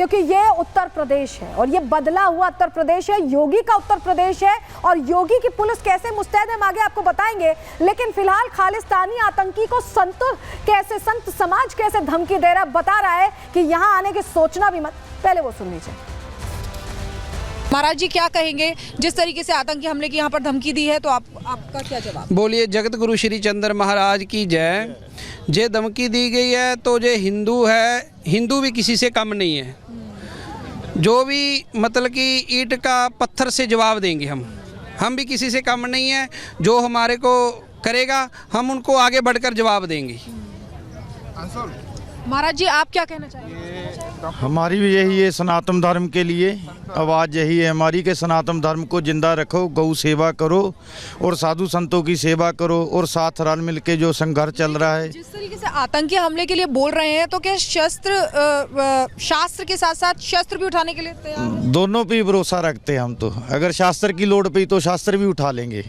क्योंकि ये उत्तर प्रदेश है और ये बदला हुआ उत्तर प्रदेश है, योगी का उत्तर प्रदेश है और योगी की पुलिस कैसे मुस्तैद है हम आगे आपको बताएंगे। लेकिन फिलहाल खालिस्तानी आतंकी को संत समाज कैसे धमकी दे रहा है, बता रहा है कि यहां आने की सोचना भी मत। पहले वो सुन लीजिए। महाराज जी क्या कहेंगे, जिस तरीके से आतंकी हमले की यहाँ पर धमकी दी है, तो आपका क्या जवाब? बोलिए जगत गुरु श्री चंद्र महाराज की जय। जे धमकी दी गई है तो जे हिंदू है, हिंदू भी किसी से कम नहीं है। जो भी मतलब कि ईंट का पत्थर से जवाब देंगे हम भी किसी से कम नहीं है। जो हमारे को करेगा हम उनको आगे बढ़कर जवाब देंगे। महाराज जी आप क्या कहना चाहेंगे? हमारी भी यही है सनातन धर्म के लिए आवाज़ यही है हमारी कि सनातन धर्म को जिंदा रखो, गौ सेवा करो और साधु संतों की सेवा करो और साथ रल मिल के जो संघर्ष चल रहा है। जिस तरीके से आतंकी हमले के लिए बोल रहे हैं, तो क्या शास्त्र के साथ साथ शस्त्र भी उठाने के लिए तैयार हैं? दोनों पे भरोसा रखते हैं हम तो। अगर शास्त्र की लोड़ पड़ी तो शास्त्र भी उठा लेंगे।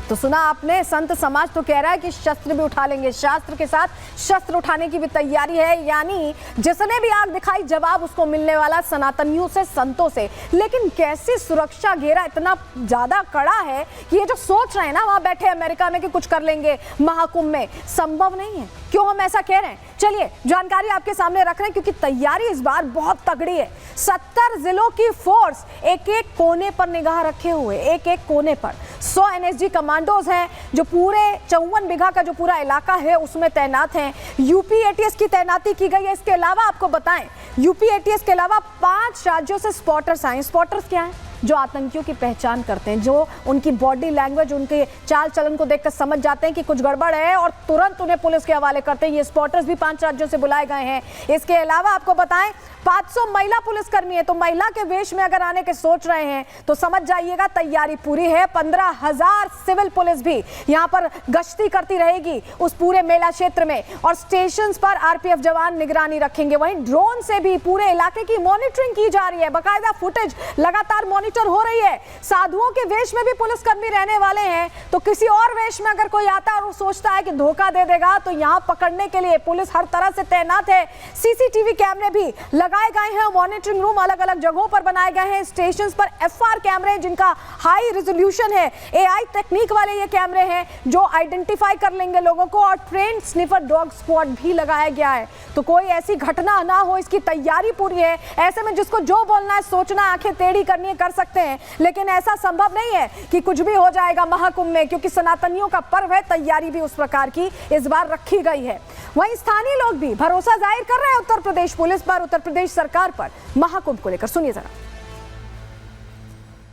तो सुना आपने, संत समाज तो कह रहा है कि शस्त्र भी उठा लेंगे, शास्त्र के साथ शस्त्र उठाने की भी तैयारी है। यानी जिसने भी आग दिखाई जवाब उसको मिलने वाला, सनातनियों से, संतों से। लेकिन कैसी सुरक्षा घेरा इतना ज्यादा कड़ा है कि ये जो सोच रहे हैं ना वहां बैठे अमेरिका में कि कुछ कर लेंगे महाकुंभ में, संभव नहीं है। क्यों हम ऐसा कह रहे हैं, चलिए जानकारी आपके सामने रख रहे हैं, क्योंकि तैयारी इस बार बहुत तगड़ी है। 70 जिलों की फोर्स एक एक कोने पर निगाह रखे हुए, एक एक कोने पर 100 NSG कमांडोज हैं जो पूरे 54 बीघा का जो पूरा इलाका है उसमें तैनात हैं। यूपी ATS की तैनाती की गई है। इसके अलावा आपको बताएं, यूपी ATS के अलावा 5 राज्यों से स्पॉटर्स आए। स्पॉटर्स क्या हैं? जो आतंकियों की पहचान करते हैं, जो उनकी बॉडी लैंग्वेज, उनके चाल चलन को देखकर समझ जाते हैं कि कुछ गड़बड़ है और तुरंत उन्हें पुलिस के हवाले करते हैं। ये स्पॉटर्स भी 5 राज्यों से बुलाए गए हैं। इसके अलावा आपको बताएं 500 महिला पुलिसकर्मी है, तो महिला के वेश में अगर आने के सोच रहे हैं तो समझ जाइएगा तैयारी पूरी है। 15,000 सिविल पुलिस भी यहाँ पर गश्ती करती रहेगी उस पूरे मेला क्षेत्र में और स्टेशन पर RPF जवान निगरानी रखेंगे। वहीं ड्रोन से भी पूरे इलाके की मॉनिटरिंग की जा रही है, बाकायदा फुटेज लगातार मॉनिटर हो रही है। साधुओं के वेश में भी पुलिसकर्मी रहने वाले हैं, तो किसी और वेश में अगर कोई आता है और सोचता है कि धोखा दे देगा तो यहाँ पकड़ने के लिए पुलिस हर तरह से तैनात है। CCTV कैमरे भी लगाए गए हैं, मॉनिटरिंग रूम अलग अलग जगहों पर बनाए गए हैं। स्टेशन पर FR कैमरे जिनका हाई रेजोल्यूशन है, AI टेक्निक वाले ये कैमरे हैं जो आइडेंटिफाई कर लेंगे लोगों को, और ट्रेन्ड स्निफर डॉग स्क्वाड भी लगाया गया है। तो कोई ऐसी घटना ना हो, इसकी तैयारी पूरी है। ऐसे में जिसको जो बोलना है, सोचना, आंखें टेढ़ी करनी है कर सकते हैं, लेकिन ऐसा संभव नहीं है कि कुछ भी हो जाएगा महाकुंभ में, क्योंकि सनातनियों का पर्व है। तैयारी भी उस प्रकार की इस बार रखी गई है। वहीं स्थानीय लोग भी भरोसा जाहिर कर रहे हैं उत्तर प्रदेश पुलिस पर, उत्तर प्रदेश सरकार पर महाकुंभ को लेकर। सुनिए जरा,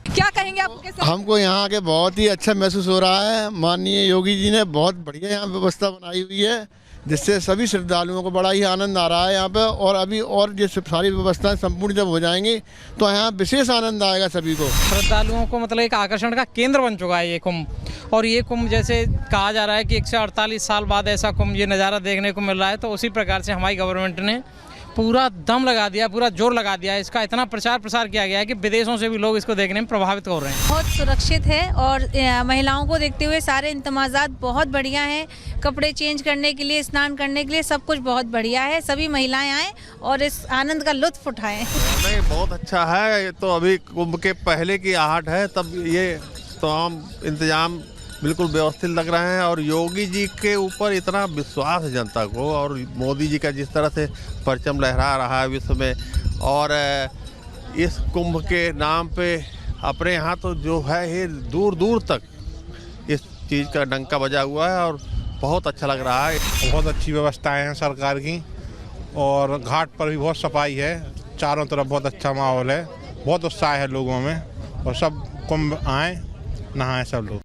क्या कहेंगे आप? हमको यहाँ आके बहुत ही अच्छा महसूस हो रहा है। माननीय योगी जी ने बहुत बढ़िया यहाँ व्यवस्था बनाई हुई है, जिससे सभी श्रद्धालुओं को बड़ा ही आनंद आ रहा है यहाँ पे। और अभी और जो सारी व्यवस्थाएं संपूर्ण जब हो जाएंगी तो यहाँ विशेष आनंद आएगा सभी को। श्रद्धालुओं को मतलब एक आकर्षण का केंद्र बन चुका है ये कुंभ। और ये कुंभ जैसे कहा जा रहा है कि 148 साल बाद ऐसा कुंभ ये नज़ारा देखने को मिल रहा है, तो उसी प्रकार से हमारी गवर्नमेंट ने पूरा दम लगा दिया, पूरा जोर लगा दिया है। इसका इतना प्रचार प्रसार किया गया है कि विदेशों से भी लोग इसको देखने में प्रभावित हो रहे हैं। बहुत सुरक्षित है और महिलाओं को देखते हुए सारे इंतजामात बहुत बढ़िया हैं। कपड़े चेंज करने के लिए, स्नान करने के लिए सब कुछ बहुत बढ़िया है। सभी महिलाएं आएँ और इस आनंद का लुत्फ उठाएं। नहीं, बहुत अच्छा है। ये तो अभी कुंभ के पहले की आहट है, तब ये तमाम इंतजाम बिल्कुल व्यवस्थित लग रहे हैं। और योगी जी के ऊपर इतना विश्वास है जनता को, और मोदी जी का जिस तरह से परचम लहरा रहा है विश्व में, और इस कुंभ के नाम पे अपने यहाँ तो जो है ये दूर दूर तक इस चीज़ का डंका बजा हुआ है और बहुत अच्छा लग रहा है। बहुत अच्छी व्यवस्थाएं हैं सरकार की, और घाट पर भी बहुत सफाई है। चारों तरफ बहुत अच्छा माहौल है, बहुत उत्साह है लोगों में, और सब कुंभ आए, नहाएं सब लोग।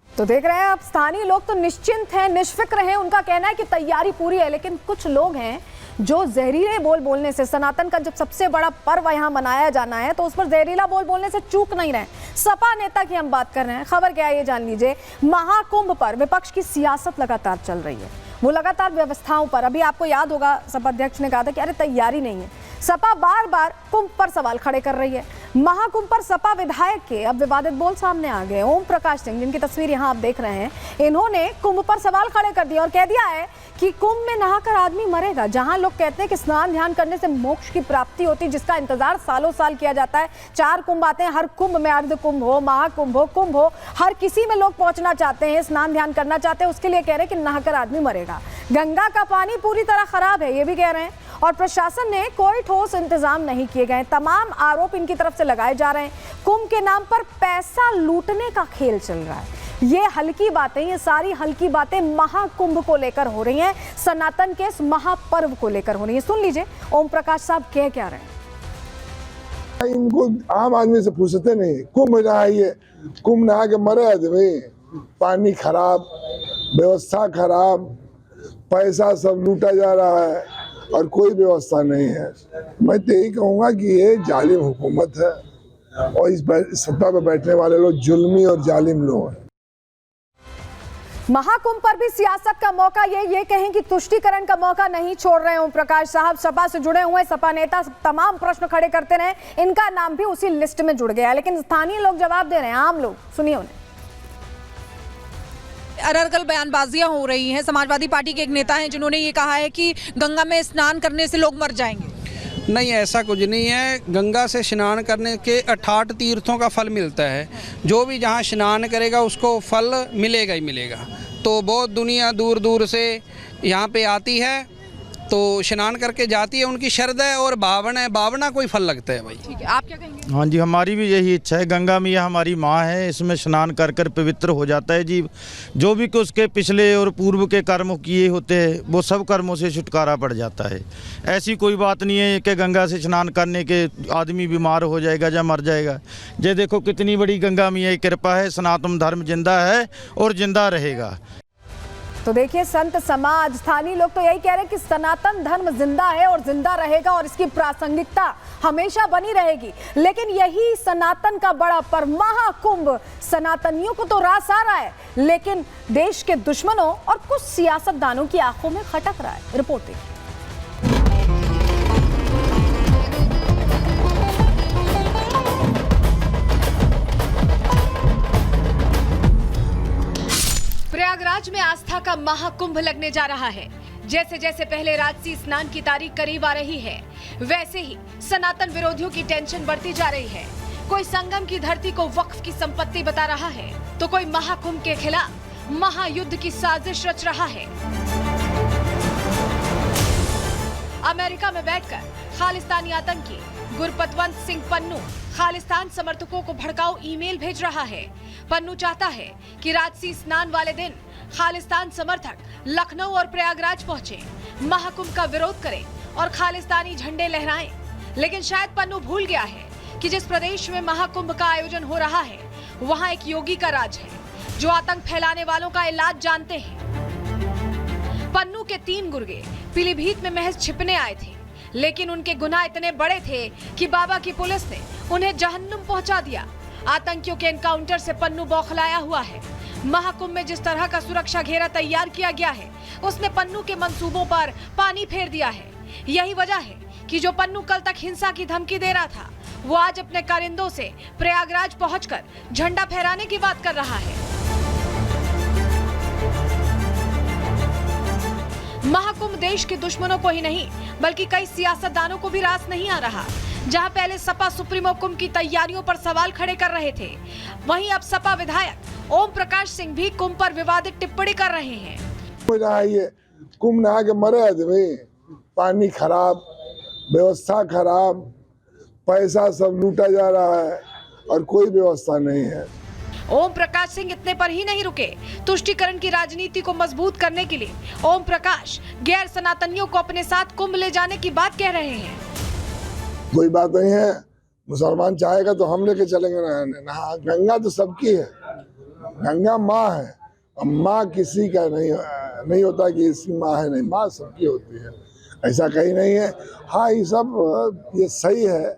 तो देख रहे हैं आप, स्थानीय लोग तो निश्चिंत हैं, निष्फिक्र हैं। उनका कहना है कि तैयारी पूरी है, लेकिन कुछ लोग हैं जो जहरीले बोल बोलने से, सनातन का जब सबसे बड़ा पर्व यहाँ मनाया जाना है तो उस पर जहरीला बोल बोलने से चूक नहीं रहे। सपा नेता की हम बात कर रहे हैं। खबर क्या है ये जान लीजिए। महाकुंभ पर विपक्ष की सियासत लगातार चल रही है, वो लगातार व्यवस्थाओं पर। अभी आपको याद होगा सपा अध्यक्ष ने कहा था कि अरे तैयारी नहीं है। सपा बार बार कुंभ पर सवाल खड़े कर रही है। महाकुंभ पर सपा विधायक के अब विवादित बोल सामने आ गए। ओम प्रकाश सिंह, जिनकी तस्वीर यहां आप देख रहे हैं, इन्होंने कुंभ पर सवाल खड़े कर दिए और कह दिया है कि कुंभ में नहाकर आदमी मरेगा। जहां लोग कहते हैं कि स्नान ध्यान करने से मोक्ष की प्राप्ति होती, जिसका इंतजार सालों साल किया जाता है। 4 कुंभ आते हैं, हर कुंभ में अर्ध कुंभ हो, महाकुंभ हो, कुंभ हो, हर किसी में लोग पहुंचना चाहते हैं, स्नान ध्यान करना चाहते हैं। उसके लिए कह रहे हैं कि नहाकर आदमी मरेगा। गंगा का पानी पूरी तरह खराब है, ये भी कह रहे हैं, और प्रशासन ने कोई ठोस इंतजाम नहीं किए गए। तमाम आरोप इनकी तरफ से लगाए जा रहे हैं। कुंभ के नाम पर पैसा लूटने का खेल चल रहा है। ये हल्की बातें, ये सारी हल्की बातें महाकुंभ को लेकर हो रही हैं, सनातन के इस महापर्व को लेकर हो रही हैं। सुन लीजिए ओम प्रकाश साहब कह क्या रहे हैं। इनको आम आदमी से पूछते नहीं, कुंभ नहाइए, कुंभ नहा के मरे आदमी, पानी खराब, व्यवस्था खराब, पैसा सब लूटा जा रहा है और कोई व्यवस्था नहीं है। मैं तो यही कहूँगा कि ये जालिम हुकूमत है और इस सत्ता पर बैठने वाले लोग जुल्मी और जालिम लोग हैं। महाकुंभ पर भी सियासत का मौका ये कहें कि तुष्टीकरण का मौका नहीं छोड़ रहे हैं ओम प्रकाश साहब। सपा से जुड़े हुए सपा नेता तमाम प्रश्न खड़े करते रहे, इनका नाम भी उसी लिस्ट में जुड़ गया, लेकिन स्थानीय लोग जवाब दे रहे हैं, आम लोग। सुनिए उन्हें। अरगल बयानबाजियां हो रही हैं। समाजवादी पार्टी के एक नेता हैं जिन्होंने ये कहा है कि गंगा में स्नान करने से लोग मर जाएंगे। नहीं, ऐसा कुछ नहीं है। गंगा से स्नान करने के 68 तीर्थों का फल मिलता है। जो भी जहाँ स्नान करेगा उसको फल मिलेगा ही मिलेगा। तो बहुत दुनिया दूर दूर से यहाँ पे आती है, तो स्नान करके जाती है। उनकी श्रद्धा है और भावना है, भावना कोई फल लगता है भाई। ठीक है, आप क्या कहेंगे? हाँ जी, हमारी भी यही इच्छा है। गंगा मैया हमारी माँ है, इसमें स्नान कर कर पवित्र हो जाता है जीव। जो भी कि उसके पिछले और पूर्व के कर्म किए होते हैं वो सब कर्मों से छुटकारा पड़ जाता है। ऐसी कोई बात नहीं है कि गंगा से स्नान करने के आदमी बीमार हो जाएगा या मर जाएगा। ये देखो कितनी बड़ी गंगा मैया की कृपा है, सनातन धर्म जिंदा है और जिंदा रहेगा। तो देखिए, संत समाज, स्थानीय लोग तो यही कह रहे हैं कि सनातन धर्म जिंदा है और जिंदा रहेगा और इसकी प्रासंगिकता हमेशा बनी रहेगी। लेकिन यही सनातन का बड़ा पर्व महाकुंभ सनातनियों को तो रास आ रहा है, लेकिन देश के दुश्मनों और कुछ सियासतदानों की आंखों में खटक रहा है। रिपोर्ट देखिए। प्रयागराज में आस्था का महाकुंभ लगने जा रहा है। जैसे जैसे पहले राजसी स्नान की तारीख करीब आ रही है, वैसे ही सनातन विरोधियों की टेंशन बढ़ती जा रही है। कोई संगम की धरती को वक्फ की संपत्ति बता रहा है, तो कोई महाकुंभ के खिलाफ महायुद्ध की साजिश रच रहा है। अमेरिका में बैठकर खालिस्तानी आतंकी गुरपतवंत सिंह पन्नू खालिस्तान समर्थकों को भड़काऊ ईमेल भेज रहा है। पन्नू चाहता है कि राजसी स्नान वाले दिन खालिस्तान समर्थक लखनऊ और प्रयागराज पहुंचे, महाकुंभ का विरोध करें और खालिस्तानी झंडे लहराएं। लेकिन शायद पन्नू भूल गया है कि जिस प्रदेश में महाकुंभ का आयोजन हो रहा है, वहां एक योगी का राज है जो आतंक फैलाने वालों का इलाज जानते हैं। पन्नू के 3 गुर्गे पीलीभीत में महज छिपने आए थे, लेकिन उनके गुनाह इतने बड़े थे कि बाबा की पुलिस ने उन्हें जहन्नुम पहुंचा दिया। आतंकियों के एनकाउंटर से पन्नू बौखलाया हुआ है। महाकुंभ में जिस तरह का सुरक्षा घेरा तैयार किया गया है, उसने पन्नू के मंसूबों पर पानी फेर दिया है। यही वजह है कि जो पन्नू कल तक हिंसा की धमकी दे रहा था, वो आज अपने कारिंदों से प्रयागराज पहुंचकर झंडा फहराने की बात कर रहा है। महाकुंभ देश के दुश्मनों को ही नहीं, बल्कि कई सियासतदानों को भी रास नहीं आ रहा। जहां पहले सपा सुप्रीमो कुंभ की तैयारियों पर सवाल खड़े कर रहे थे, वहीं अब सपा विधायक ओम प्रकाश सिंह भी कुंभ पर विवादित टिप्पणी कर रहे हैं। कुंभ नहा के मरे आदमी, पानी खराब, व्यवस्था खराब, पैसा सब लूटा जा रहा है और कोई व्यवस्था नहीं है। ओम प्रकाश सिंह इतने पर ही नहीं रुके। तुष्टीकरण की राजनीति को मजबूत करने के लिए ओम प्रकाश गैर सनातनियों को अपने साथ कुंभ ले जाने की बात कह रहे हैं। कोई बात नहीं है, मुसलमान चाहेगा तो हम लेके चलेंगे ना। गंगा तो सबकी है, गंगा माँ है, माँ किसी का नहीं होता कि इसकी माँ है, नहीं, माँ सबकी होती है, ऐसा कहीं नहीं है। हाँ, ये सही है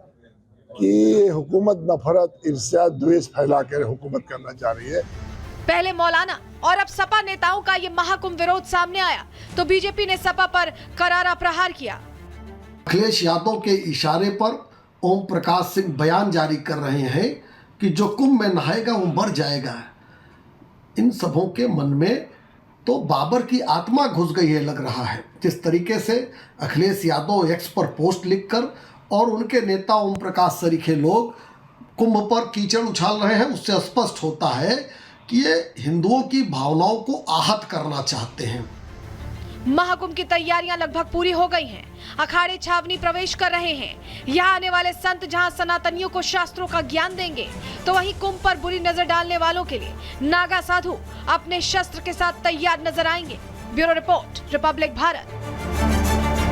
कि हुकूमत नफरत, ईर्ष्या, द्वेष फैला कर हुकूमत करना चाह रही है। पहले मौलाना और अब सपा नेताओं का ये महाकुंभ विरोध सामने आया तो बीजेपी ने सपा पर करारा प्रहार किया। अखिलेश यादव के इशारे पर ओम प्रकाश सिंह बयान जारी कर रहे हैं कि जो कुंभ में नहाएगा वो मर जाएगा। इन सबों के मन में तो बाबर की आत्मा घुस गई है लग रहा है। जिस तरीके से अखिलेश यादव एक्स पर पोस्ट लिखकर और उनके नेता ओम प्रकाश सरीखे लोग कुंभ पर कीचड़ उछाल रहे हैं, उससे स्पष्ट होता है कि ये हिंदुओं की भावनाओं को आहत करना चाहते हैं। महाकुंभ की तैयारियां लगभग पूरी हो गई हैं। अखाड़े छावनी प्रवेश कर रहे हैं। यहाँ आने वाले संत जहाँ सनातनियों को शास्त्रों का ज्ञान देंगे, तो वहीं कुंभ पर बुरी नजर डालने वालों के लिए नागा साधु अपने शस्त्र के साथ तैयार नजर आएंगे। Bureau report, Republic Bharat.